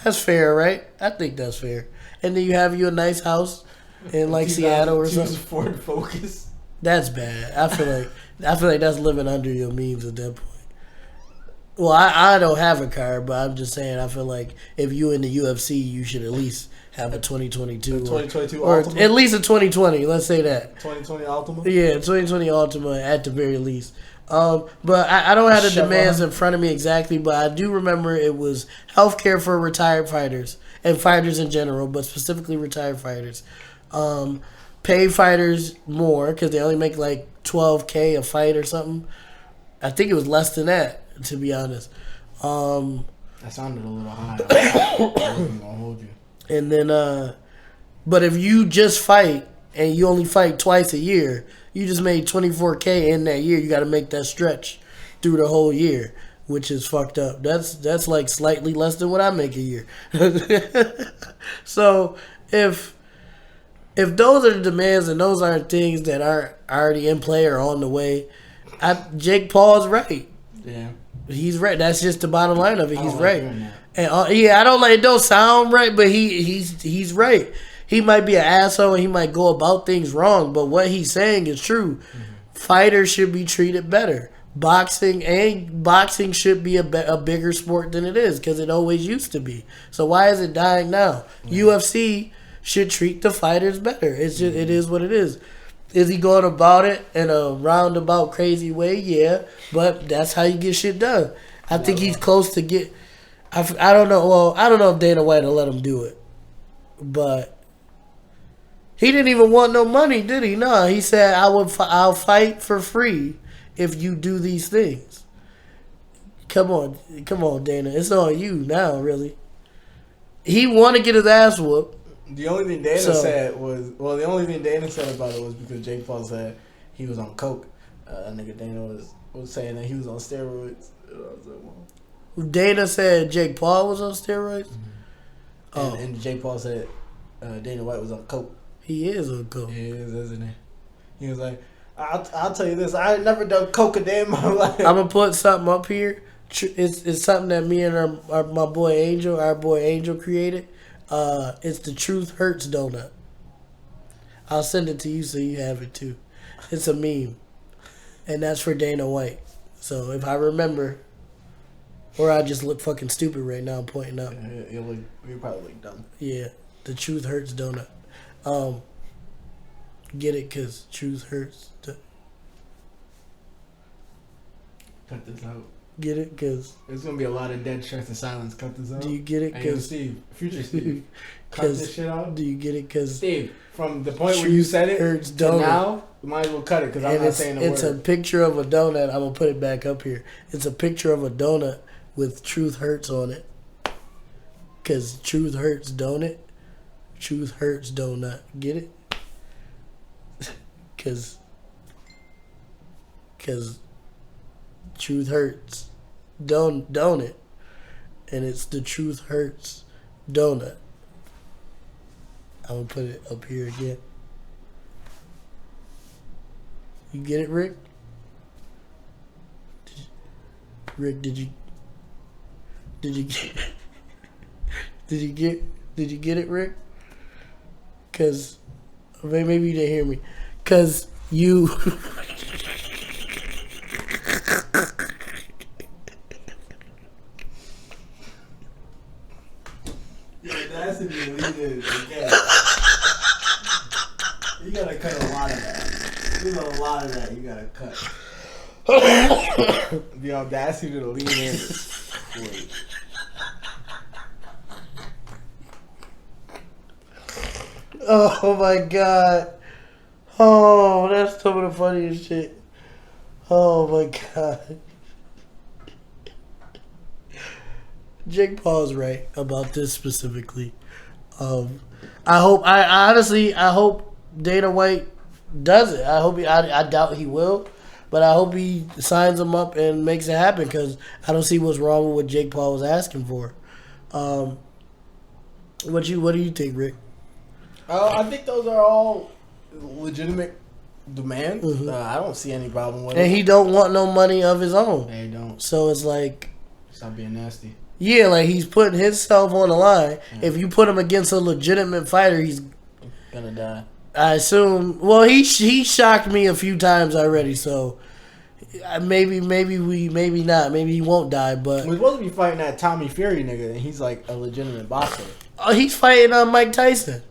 A: That's fair, right? I think that's fair. And then you have a nice house in like Seattle or something.
B: Ford Focus.
A: That's bad. I feel like that's living under your means at that point. Well, I don't have a car, but I'm just saying I feel like if you in the UFC, you should at least have a 2022.
B: 2022
A: or
B: Ultima?
A: At least a 2020, let's say that.
B: 2020 Ultima?
A: Yeah, 2020 Ultima at the very least. But I don't have the demands in front of me exactly, but I do remember it was healthcare for retired fighters and fighters in general, but specifically retired fighters. Pay fighters more because they only make like $12K a fight or something. I think it was less than that, to be honest.
B: That sounded a little high. I wasn't gonna hold you.
A: And then, but if you just fight and you only fight twice a year, you just made $24K in that year. You got to make that stretch through the whole year, which is fucked up. That's like slightly less than what I make a year. So if those are the demands and those aren't things that are already in play or on the way, Jake Paul's right.
B: Yeah,
A: he's right. That's just the bottom line of it. He's right. And I don't like it. Don't sound right, but he's right. He might be an asshole and he might go about things wrong, but what he's saying is true. Mm-hmm. Fighters should be treated better. Boxing should be a bigger sport than it is because it always used to be. So why is it dying now? Mm-hmm. UFC should treat the fighters better. It's just, it is what it is. Is he going about it in a roundabout crazy way? Yeah, but that's how you get shit done. I think he's close to get. I don't know. Well, I don't know if Dana White will let him do it, but he didn't even want no money, did he? No, he said I'll fight for free if you do these things. Come on, Dana. It's on you now, really. He want to get his ass whooped.
B: The only thing Dana said about it was because Jake Paul said he was on coke. Nigga Dana was saying that he was on steroids. And I was like, well.
A: Dana said Jake Paul was on steroids.
B: Mm-hmm. And Jake Paul said Dana White was on coke.
A: He is on coke.
B: He is, isn't he? He was like, I'll tell you this. I ain't never done coke a day in my life.
A: I'm gonna put something up here. It's something that me and my boy Angel created. It's the Truth Hurts donut. I'll send it to you so you have it too. It's a meme, and that's for Dana White. So if I remember, or I just look fucking stupid right now pointing up.
B: You probably look dumb.
A: Yeah, the Truth Hurts donut. Get it? Cause truth hurts.
B: Cut this out.
A: Get it? Cause
B: there's gonna be a lot of dead stress and silence. Cut this out.
A: Do you get it? Cause
B: Steve, future Steve, cut this shit out.
A: Do you get it? Cause
B: Steve, from the point where you said it
A: hurts
B: to now, you might as well cut it because I'm not saying the word.
A: It's a picture of a donut. I'm gonna put it back up here. It's a picture of a donut with "Truth Hurts" on it. Cause truth hurts, don't it? Truth hurts, donut. Get it? Cause truth hurts, don't it? And it's the Truth Hurts donut. I'm gonna put it up here again. You get it, Rick? Rick, did you get it, Rick? Cause maybe you didn't hear me. Cause you
B: that's in the lead again. You gotta cut a lot of that. There's a lot of that you gotta cut. The audacity to lean in is great.
A: Oh my god. Oh, that's some of the funniest shit. Oh my god. Jake Paul's right about this specifically. I hope Dana White does it. I doubt he will, but I hope he signs him up and makes it happen because I don't see what's wrong with what Jake Paul was asking for. What do you think, Rick?
B: I think those are all legitimate demands. Mm-hmm. I don't see any problem with it.
A: And he don't want no money of his own.
B: They don't.
A: So it's like...
B: Stop being nasty.
A: Yeah, like he's putting himself on the line. Yeah. If you put him against a legitimate fighter, he's...
B: gonna die.
A: I assume... Well, he shocked me a few times already, so... Maybe not. Maybe he won't die, but...
B: We're supposed to be fighting that Tommy Fury nigga, and he's like a legitimate boxer.
A: He's fighting Mike Tyson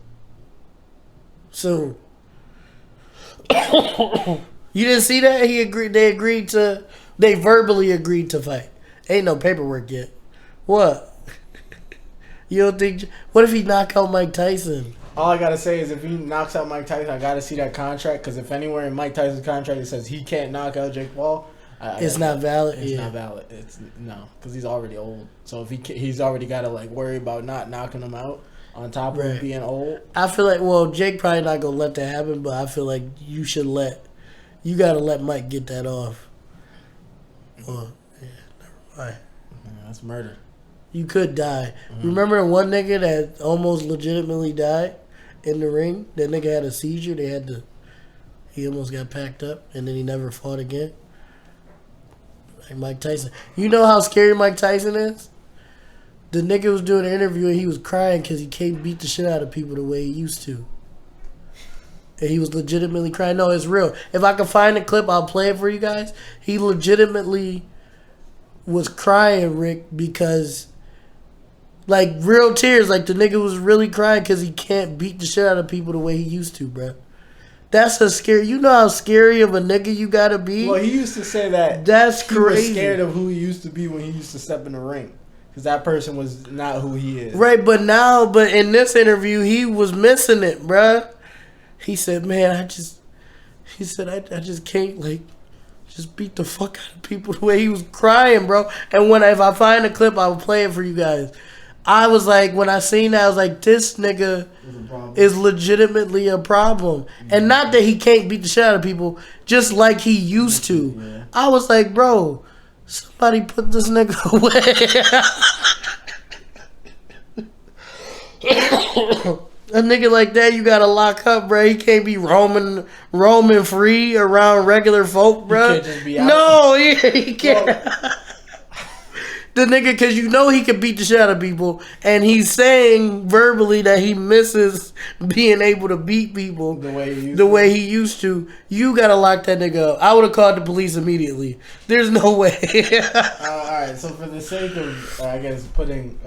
A: soon. You didn't see that? They verbally agreed to fight. Ain't no paperwork yet. What? You don't think? What if he knock out Mike Tyson?
B: All I gotta say is if he knocks out Mike Tyson, I gotta see that contract, because if anywhere in Mike Tyson's contract it says he can't knock out Jake Paul,
A: it's not valid.
B: It's not valid. It's no, because he's already old. So if he's already gotta like worry about not knocking him out on top of being old.
A: I feel like Jake probably not gonna let that happen, but I feel like you gotta let Mike get that off. Well, yeah, never mind.
B: Yeah, that's murder.
A: You could die. Mm-hmm. Remember the one nigga that almost legitimately died in the ring? That nigga had a seizure. He almost got packed up, and then he never fought again. Like Mike Tyson. You know how scary Mike Tyson is? The nigga was doing an interview and he was crying because he can't beat the shit out of people the way he used to. And he was legitimately crying. No, it's real. If I can find a clip, I'll play it for you guys. He legitimately was crying, Rick, because... like, real tears. Like, the nigga was really crying because he can't beat the shit out of people the way he used to, bro. That's a scary... You know how scary of a nigga you gotta be?
B: Well, he used to say that...
A: That's
B: he
A: crazy.
B: was scared of who he used to be when he used to step in the ring. Because that person was not who he is.
A: Right, but in this interview, he was missing it, bruh. He said, man, I just can't, like... just beat the fuck out of people the way he was crying, bro. And if I find a clip, I will play it for you guys. I was like, when I seen that, I was like, this nigga is legitimately a problem. Mm-hmm. And not that he can't beat the shit out of people, just like he used to. Yeah. I was like, bro, somebody put this nigga away. A nigga like that, you gotta lock up, bro. He can't be roaming free around regular folk, bro.
B: He can't just be out.
A: No, he can't. Well, the nigga, because you know he can beat the shit out of people, and he's saying verbally that he misses being able to beat people the way he used to. You gotta lock that nigga up. I would have called the police immediately. There's no way.
B: All right, so for the sake of, I guess, putting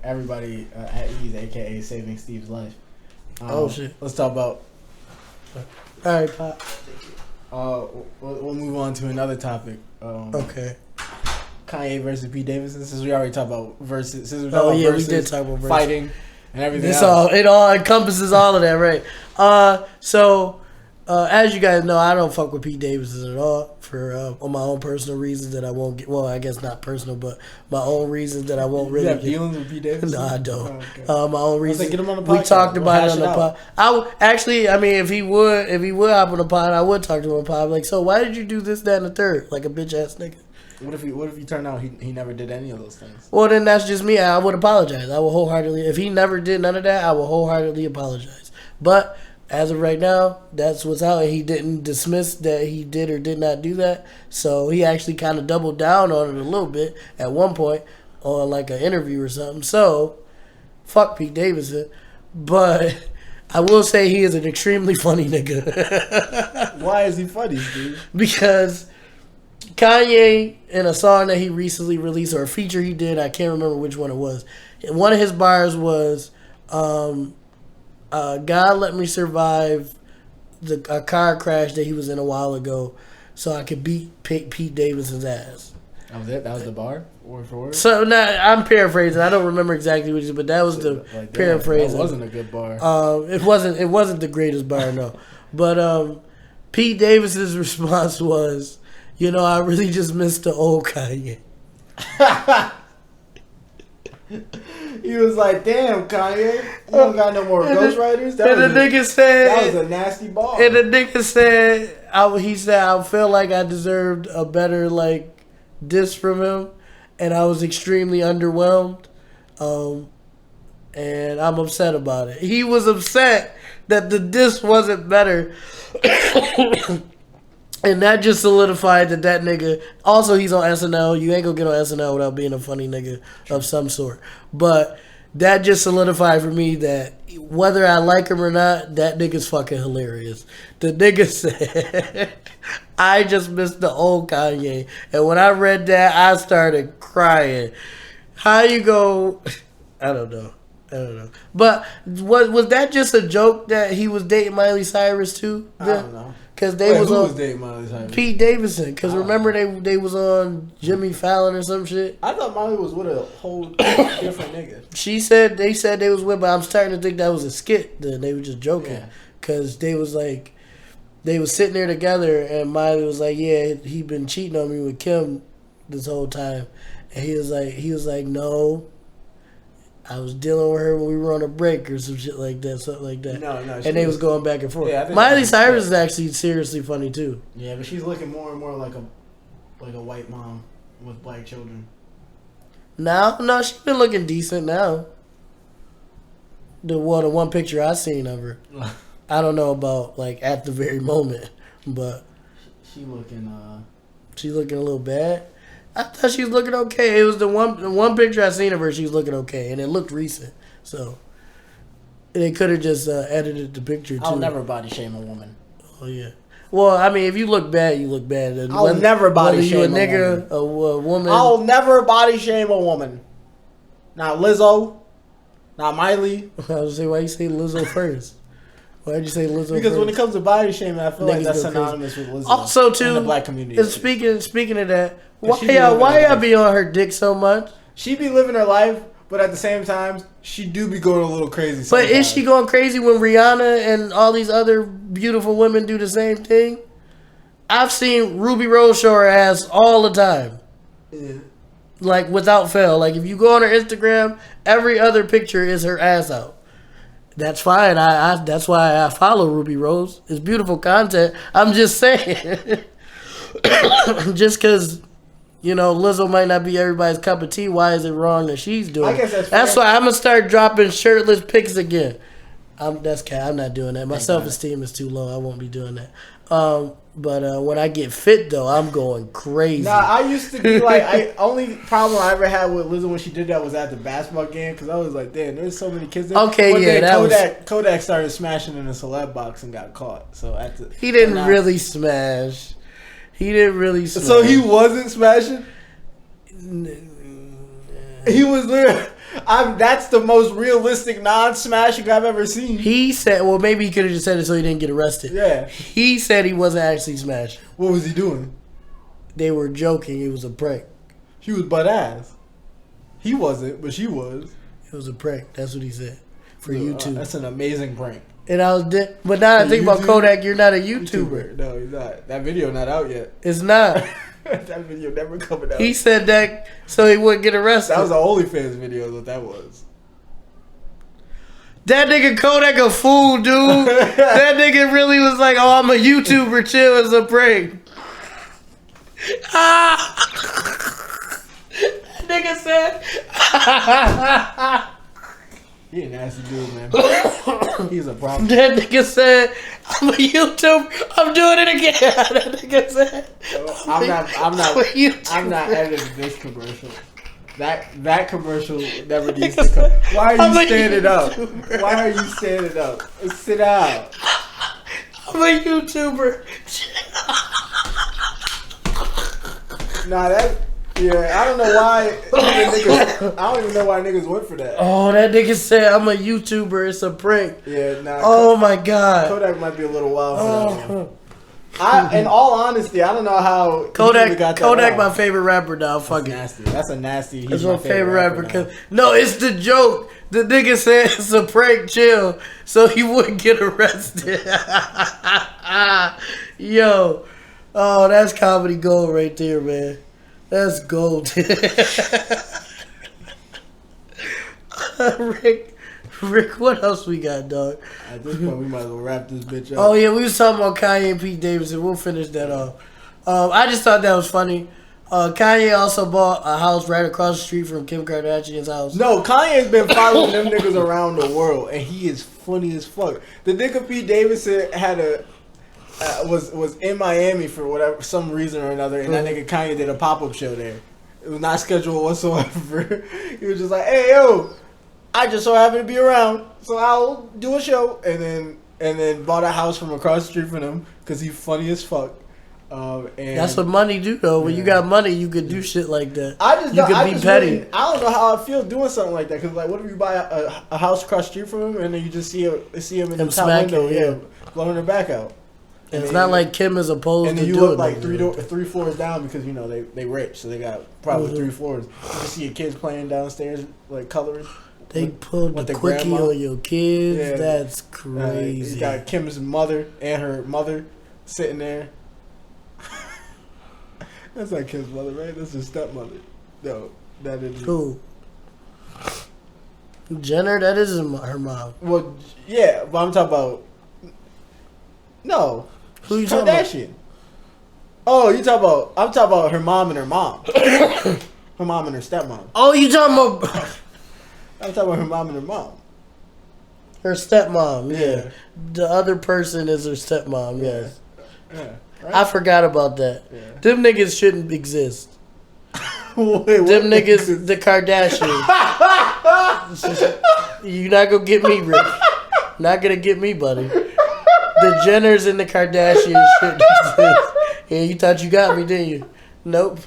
B: everybody at ease, aka saving Steve's life.
A: Oh shit.
B: Let's talk about.
A: All right, Pop.
B: We'll move on to another topic.
A: Okay.
B: Kanye versus Pete Davidson. Since we already talked about versus. Since we
A: we did talk about versus.
B: Fighting and everything else.
A: It all encompasses all of that, right? So as you guys know, I don't fuck with Pete Davidson at all for on my own personal reasons that I won't get. Well, I guess not personal, but my own reasons that I won't really.
B: You have dealings with Pete Davidson?
A: No, I don't.
B: Oh, okay.
A: My own reasons.
B: Like, get him on the podcast.
A: We talked about it on the pod. If he would hop on the pod, I would talk to him on the pod. Like, so why did you do this, that, and the third? Like a bitch ass nigga.
B: What if he turned out he never did any of those things?
A: Well, then that's just me. I would apologize. I will wholeheartedly. If he never did none of that, I will wholeheartedly apologize. But as of right now, that's what's out. And he didn't dismiss that he did or did not do that. So he actually kind of doubled down on it a little bit at one point on like an interview or something. So fuck Pete Davidson. But I will say he is an extremely funny nigga.
B: Why is he funny, dude?
A: Because Kanye, in a song that he recently released, or a feature he did, I can't remember which one it was. And one of his bars was, God let me survive a car crash that he was in a while ago so I could beat Pete Davidson's ass.
B: That was it? That was the bar? Word for word?
A: So, I'm paraphrasing. I don't remember exactly what it is, but that was the paraphrase.
B: That wasn't a good bar.
A: It wasn't the greatest bar, no. But Pete Davidson's response was, you know, I really just missed the old Kanye.
B: He was like, damn, Kanye, you don't got no more ghostwriters?
A: That
B: was a nasty bar.
A: And the nigga said, I felt like I deserved a better, like, diss from him. And I was extremely underwhelmed. And I'm upset about it. He was upset that the diss wasn't better. And that just solidified that nigga. Also, he's on SNL. You ain't gonna get on SNL without being a funny nigga of some sort. But that just solidified for me that whether I like him or not, that nigga's fucking hilarious. The nigga said, I just missed the old Kanye. And when I read that, I started crying. How you go? I don't know. I don't know. But was that just a joke that he was dating Miley Cyrus too?
B: I don't know.
A: Because who
B: was dating Miley Cyrus?
A: Pete Davidson. Because remember they was on Jimmy Fallon or some shit.
B: I thought Miley was with a whole different nigga.
A: They said they was with, but I'm starting to think that was a skit. That they were just joking. Because they was like, they was sitting there together, and Miley was like, "Yeah, he been cheating on me with Kim this whole time," and he was like, "No, I was dealing with her when we were on a break or some shit like that, something like that."
B: No.
A: And they was going back and forth.
B: Yeah,
A: Miley Cyrus is actually seriously funny too.
B: Yeah, but she's looking more and more like a white mom with black children. No,
A: she's been looking decent now. The one picture I seen of her. I don't know about like at the very moment, but
B: she looking
A: a little bad. I thought she was looking okay. It was the one picture I seen of her. She was looking okay, and it looked recent. So they could have just edited the picture too.
B: I'll never body shame a woman.
A: Oh yeah. Well, I mean, if you look bad, you look bad.
B: I'll never body shame
A: a nigga, a woman.
B: I'll never body shame a woman. Not Lizzo. Not Miley.
A: I was gonna say, why you say Lizzo first? Why'd you say Lizzo?
B: Because when it comes to body shaming, I feel like that's synonymous with Lizzo.
A: Also, too,
B: in the black community.
A: And speaking of that, why y'all be on her dick so much?
B: She be living her life, but at the same time, she do be going a little crazy sometimes.
A: But is she going crazy when Rihanna and all these other beautiful women do the same thing? I've seen Ruby Rose show her ass all the time. Yeah. Like, without fail. Like, if you go on her Instagram, every other picture is her ass out. That's fine. That's why I follow Ruby Rose. It's beautiful content. I'm just saying. Just because, Lizzo might not be everybody's cup of tea, why is it wrong that she's doing it? That's why I'm going to start dropping shirtless pics again. I'm not doing that. My self-esteem is too low. I won't be doing that. But when I get fit, though, I'm going crazy.
B: Nah, I used to be like, only problem I ever had with Lizzo when she did that was at the basketball game, because I was like, damn, there's so many kids there.
A: Okay, but yeah,
B: Kodak started smashing in the celeb box and got caught. So
A: he didn't really smash.
B: So he wasn't smashing? He was literally... that's the most realistic non-smashing I've ever seen.
A: He said, well, maybe he could have just said it so he didn't get arrested.
B: Yeah.
A: He said he wasn't actually smashing.
B: What was he doing?
A: They were joking. It was a prank.
B: She was butt ass. He wasn't, but she was.
A: It was a prank. That's what he said. For YouTube.
B: That's an amazing prank.
A: And I was but now I think about Kodak, you're not a YouTuber.
B: No, he's not. That video not out yet.
A: It's not.
B: That video never coming out.
A: He said that so he wouldn't get arrested.
B: That was an OnlyFans video, what that was.
A: That nigga Kodak a fool, dude. That nigga really was like, oh, I'm a YouTuber, chill, it's a prank. That nigga said...
B: He a nasty dude, man. He's a problem.
A: That nigga said, I'm a YouTuber. I'm doing it again. That nigga said,
B: I'm not editing this commercial. That commercial never needs to come. Why are you standing up? Why are you standing up? Sit down.
A: I'm a YouTuber.
B: I don't know why. I don't even know why niggas went for that.
A: Oh, that nigga said I'm a YouTuber. It's a prank.
B: Yeah, nah.
A: Oh my god.
B: Kodak might be a little wild for that. In all honesty, I don't know how
A: Kodak my favorite rapper now. Fuck it.
B: Nasty. That's a nasty.
A: That's my favorite rapper. No, it's the joke. The nigga said it's a prank. Chill, so he wouldn't get arrested. Yo, oh, that's comedy gold right there, man. That's gold. Rick, what else we got, dog?
B: At this point, we might as well wrap this bitch up.
A: Oh, yeah, we was talking about Kanye and Pete Davidson. We'll finish that off. I just thought that was funny. Kanye also bought a house right across the street from Kim Kardashian's house.
B: No, Kanye's been following them niggas around the world, and he is funny as fuck. The nigga Pete Davidson had was in Miami for some reason or another, and that nigga Kanye did a pop-up show there. It was not scheduled whatsoever. He was just like, hey, yo, I just so happen to be around, so I'll do a show. And then bought a house from across the street from him because he's funny as fuck. And
A: that's what money do, though. When you got money, you could do shit like that.
B: You could be petty. Really, I don't know how I feel doing something like that. Because, like, what if you buy a house across the street from him and then you just see him in the top window, blowing her back out?
A: And it's not like Kim is opposed to doing it.
B: And then you look like three floors down because, you know, they rich. So they got probably 3 floors. You just see your kids playing downstairs, like, coloring.
A: They pulled the quickie on your kids. Yeah. That's crazy.
B: You got Kim's mother and her mother sitting there. That's not Kim's mother, right? That's her stepmother. No, that is
A: who? Jenner. That is her mom.
B: Well, yeah, but I'm talking about. No,
A: who you
B: Kardashian.
A: Talking about?
B: Oh, you talking about? I'm talking about her mom and her mom. Her mom and her stepmom.
A: Oh, you talking about?
B: I'm talking about her mom and her mom.
A: Her stepmom, yeah. The other person is her stepmom, yes.
B: Yeah. Right?
A: I forgot about that. Yeah. Them niggas shouldn't exist.
B: Wait,
A: them niggas, the Kardashians. You not gonna get me, Rick. Not gonna get me, buddy. The Jenners and the Kardashians shouldn't exist. Yeah, you thought you got me, didn't you? Nope.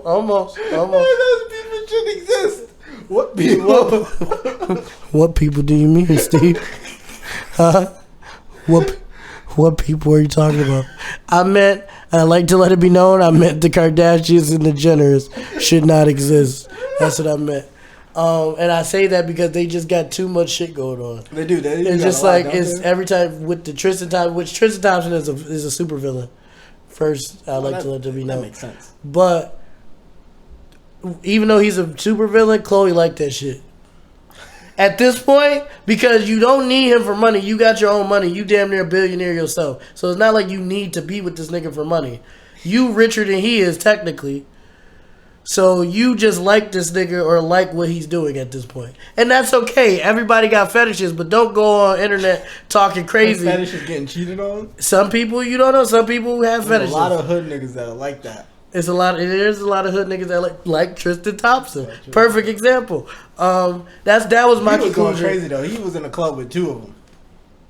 A: Almost.
B: Those people should exist. What people?
A: What people do you mean, Steve? Huh? What people are you talking about? I'd like to let it be known, I meant the Kardashians and the Jenners should not exist. That's what I meant. And I say that because they just got too much shit going on.
B: They do.
A: It's just like every time with the Tristan Thompson, which Tristan Thompson is a super villain. First, I'd like to let it be known.
B: That makes sense.
A: But even though he's a super villain, Khloe liked that shit. At this point, because you don't need him for money, you got your own money. You damn near a billionaire yourself. So it's not like you need to be with this nigga for money. You richer than he is technically. So you just like this nigga or like what he's doing at this point. And that's okay. Everybody got fetishes, but don't go on internet talking crazy.
B: Fetishes getting cheated on?
A: Some people, you don't know. Some people have fetishes.
B: A lot of hood niggas that are like that.
A: There's a lot of hood niggas that like Tristan Thompson. Perfect example. That was my conclusion. He was
B: going crazy though. He was in a club with 2 of them.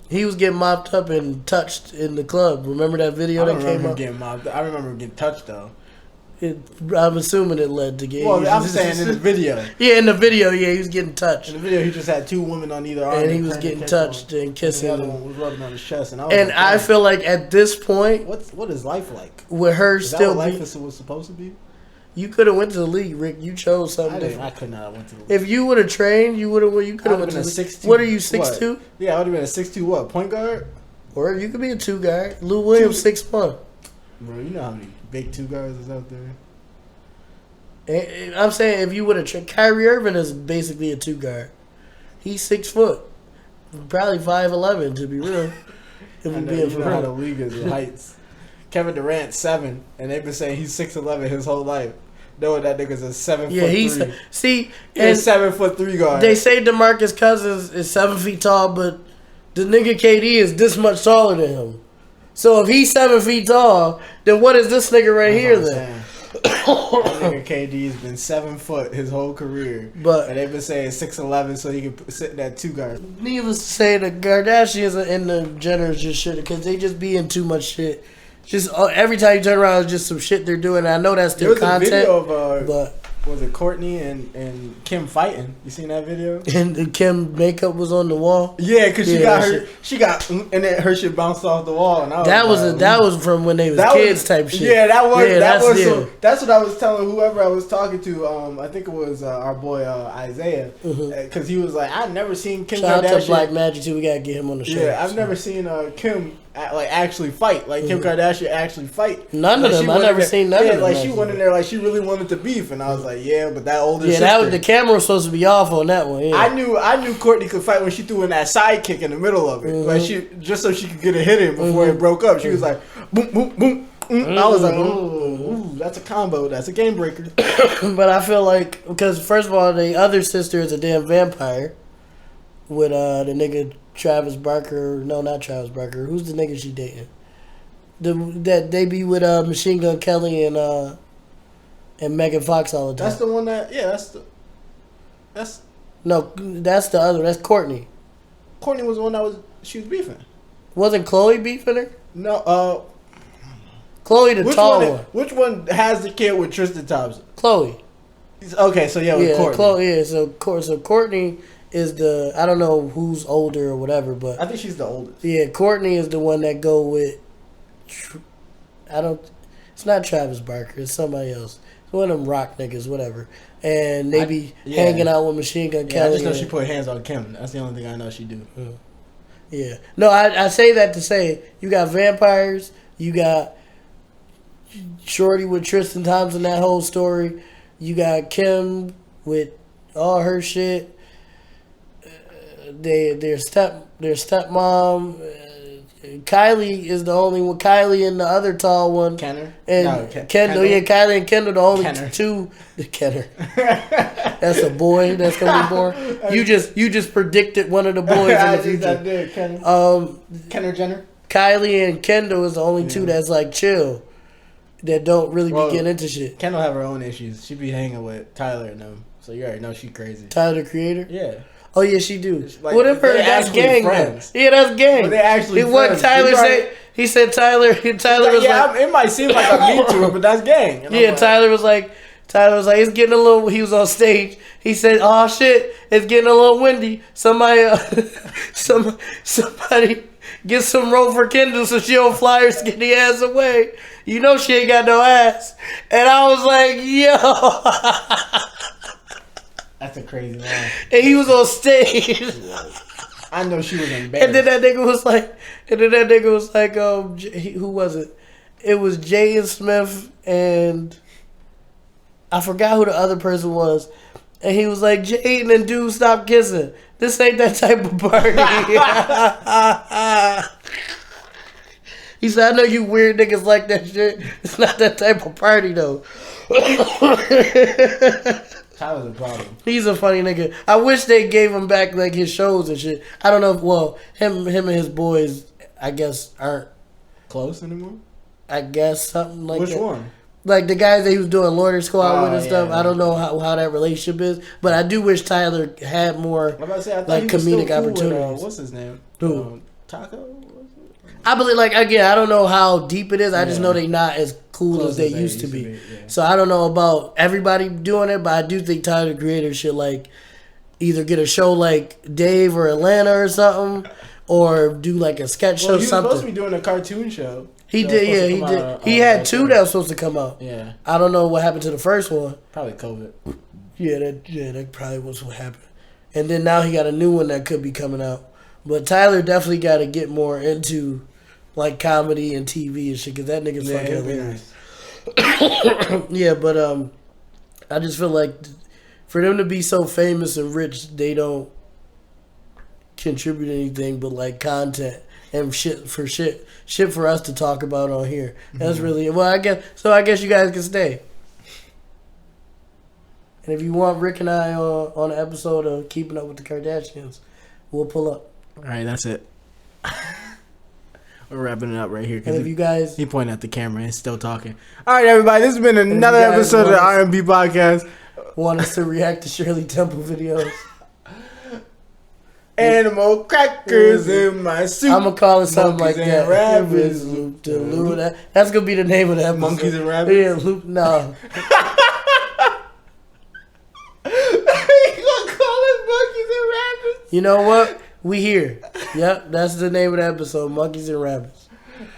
A: He was getting mopped up and touched in the club. Remember that video that came up?
B: I remember him getting touched though.
A: I'm assuming it led to gay.
B: Well, I'm saying in the video.
A: Yeah, in the video, he was getting touched.
B: In the video, he just had 2 women on either arm.
A: And he was getting touched and kissing.
B: And the other one was rubbing on his chest.
A: And I feel like at this point...
B: What is life like?
A: With her
B: is
A: still...
B: Is that what life was supposed to be?
A: You could have went to the league, Rick. You chose something different.
B: I could not have went to the league.
A: If you would have trained, you could have went to the league. What are you, 6'2"?
B: Yeah, I would have been a 6'2" what? Point guard?
A: Or you could be a 2 guard. Lou Williams, 6'1".
B: Bro, you know how many big 2 guards is out there?
A: I'm saying if you would have trained, Kyrie Irving is basically a 2 guard. He's 6 foot, probably 5'11" to be real. If
B: we being for real, how the league is with heights. Kevin Durant 7, and they've been saying he's 6'11" his whole life. Knowing that nigga's a 7'3".
A: Yeah, he's a
B: 7'3" guard.
A: They say DeMarcus Cousins is 7 feet tall, but the nigga KD is this much taller than him. So if he's 7 feet tall, then what is this nigga right here then?
B: That nigga KD's been 7 foot his whole career, and they've been saying 6'11" so he can sit in that 2 guard.
A: Needless to say, the Kardashians and the Jenners just shit because they just be in too much shit. Just every time you turn around, it's just some shit they're doing. I know that's their content.
B: There was a video of was it Courtney and Kim fighting? You seen that video?
A: And Kim makeup was on the wall.
B: Yeah, because she got and then her shit bounced off the wall. And
A: that was from when they was kids type shit.
B: Yeah, that's what I was telling whoever I was talking to. I think it was our boy Isaiah, because he was like, I've never seen Kim Kardashian.
A: Shout out to Black Magic too. We gotta get him on the show.
B: Yeah, I've never seen Kim actually fight, like Kim Kardashian actually fight.
A: None of them. I never seen none of them.
B: Like she went in there like she really wanted to beef, and I was like, yeah, but that older sister.
A: Yeah, the camera was supposed to be off on that one. Yeah.
B: I knew Courtney could fight when she threw in that side kick in the middle of it, like she just so she could get a hit in before it broke up. She was like, boom, boom, boom. I was like, ooh, that's a combo. That's a game breaker.
A: But I feel like because first of all, the other sister is a damn vampire with the nigga. Travis Barker, no, not Travis Barker. Who's the nigga she dating? That they be with Machine Gun Kelly and Megan Fox all the time.
B: That's the one that that's
A: no, that's the other. That's Courtney.
B: Courtney was the one she was beefing.
A: Wasn't Chloe beefing her?
B: No,
A: Chloe the tall one.
B: Which one has the kid with Tristan Thompson?
A: Chloe.
B: Okay, so with Courtney.
A: Chloe, so Courtney is the, I don't know who's older or whatever, but
B: I think she's the oldest.
A: Yeah, Courtney is the one that go with, it's not Travis Barker, it's somebody else. It's one of them rock niggas, whatever. And they be hanging out with Machine Gun Kelly.
B: I just know she put hands on Kim. That's the only thing I know she do.
A: Yeah. No, I say that to say, you got vampires, you got Shorty with Tristan Thompson, that whole story. You got Kim with all her shit. Their stepmom. Kylie is the only one. Kylie and the other tall one.
B: Kenner?
A: And Kendall. Yeah, Kylie and Kendall, the only two. Kenner. That's a boy that's gonna be born. You just predicted one of the boys in the future.
B: I did, Kenner. Kenner Jenner.
A: Kylie and Kendall is the only two that's like chill. That don't really be getting into shit.
B: Kendall have her own issues. She be hanging with Tyler and them, so you already know she crazy.
A: Tyler the Creator?
B: Yeah.
A: Oh yeah, she do.
B: Like,
A: well, that's gang.
B: Friends.
A: Yeah, that's gang.
B: Well, they actually
A: what Tyler said. He said Tyler. Tyler was like,
B: it might seem like I'm mean to her, but that's gang. And
A: yeah, Tyler was like, it's getting a little. He was on stage. He said, "Oh shit, it's getting a little windy. Somebody get some rope for Kendall so she don't fly her skinny ass away. You know she ain't got no ass." And I was like, yo.
B: That's a crazy line.
A: And he was on stage.
B: I know she was embarrassed.
A: And then that nigga was like, who was it? It was Jaden Smith and I forgot who the other person was. And he was like, Jaden and dude, stop kissing. This ain't that type of party. He said, I know you weird niggas like that shit. It's not that type of party though.
B: Tyler's a problem.
A: He's a funny nigga. I wish they gave him back like his shows and shit. I don't know. Well, him and his boys, I guess, aren't
B: close anymore.
A: I guess something like
B: that.
A: Which
B: one?
A: Like the guys that he was doing Lawyer Squad with and stuff. Yeah. I don't know how that relationship is, but I do wish Tyler had more comedic opportunities.
B: With, what's his name?
A: Who?
B: Taco.
A: I believe, again, I don't know how deep it is. I just know they not as cool as they used to be.
B: Yeah.
A: So I don't know about everybody doing it, but I do think Tyler the Creator should either get a show like Dave or Atlanta or something, or do a sketch show.
B: He was
A: something.
B: Supposed to be doing a cartoon show.
A: He did, yeah, he did. He had two that was supposed to come out.
B: Yeah.
A: I don't know what happened to the first one.
B: Probably COVID.
A: Yeah, that probably was what happened. And then now he got a new one that could be coming out. But Tyler definitely got to get more into comedy and TV and shit, because that nigga's fucking hilarious. Nice. Yeah, but I just feel like for them to be so famous and rich, they don't contribute anything but content and shit for us to talk about on here. That's really I guess you guys can stay. And if you want Rick and I on an episode of Keeping Up with the Kardashians, we'll pull up.
B: All right, that's it. We're wrapping it up right here.
A: And if you guys...
B: He pointed at the camera and still talking. All right, everybody. This has been another episode of the R&P Podcast.
A: Want us to react to Shirley Temple videos?
B: Animal crackers in my soup.
A: I'm going to call it something like that.
B: Rabbits.
A: That's going to be the name of the episode.
B: Monkeys and rabbits?
A: Yeah, Loop. No. You know what? We here. Yep, that's the name of the episode, Monkeys and Rabbits.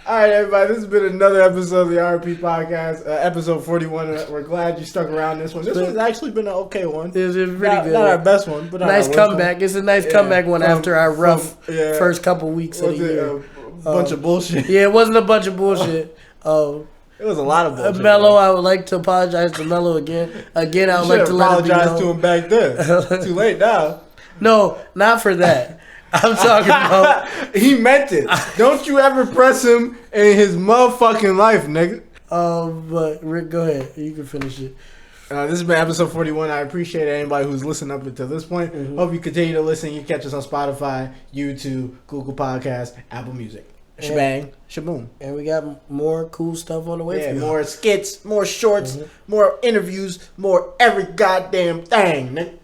B: All right, everybody. This has been another episode of the R&P Podcast, episode 41. We're glad you stuck around this one. This one's actually been an okay one.
A: It's pretty good.
B: Not our best one, but
A: nice comeback. It's a nice comeback one after our rough first couple weeks of the year.
B: A bunch of bullshit.
A: Yeah, it wasn't a bunch of bullshit.
B: It was a lot of bullshit.
A: Mello, I would like to apologize to Mello again. Again, I would like to let him know.
B: Apologize to him back then. Too late now.
A: No, not for that. I'm talking about...
B: He meant it. Don't you ever press him in his motherfucking life, nigga.
A: But Rick, go ahead. You can finish it.
B: This has been episode 41. I appreciate anybody who's listened up until this point. Mm-hmm. Hope you continue to listen. You catch us on Spotify, YouTube, Google Podcasts, Apple Music. Shebang, shaboom.
A: And we got more cool stuff on the way for you.
B: More skits, more shorts, more interviews, more every goddamn thing, nigga.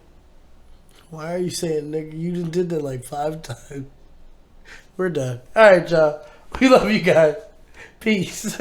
A: Why are you saying nigga? You just did that like 5 times. We're done. All right, y'all. We love you guys. Peace.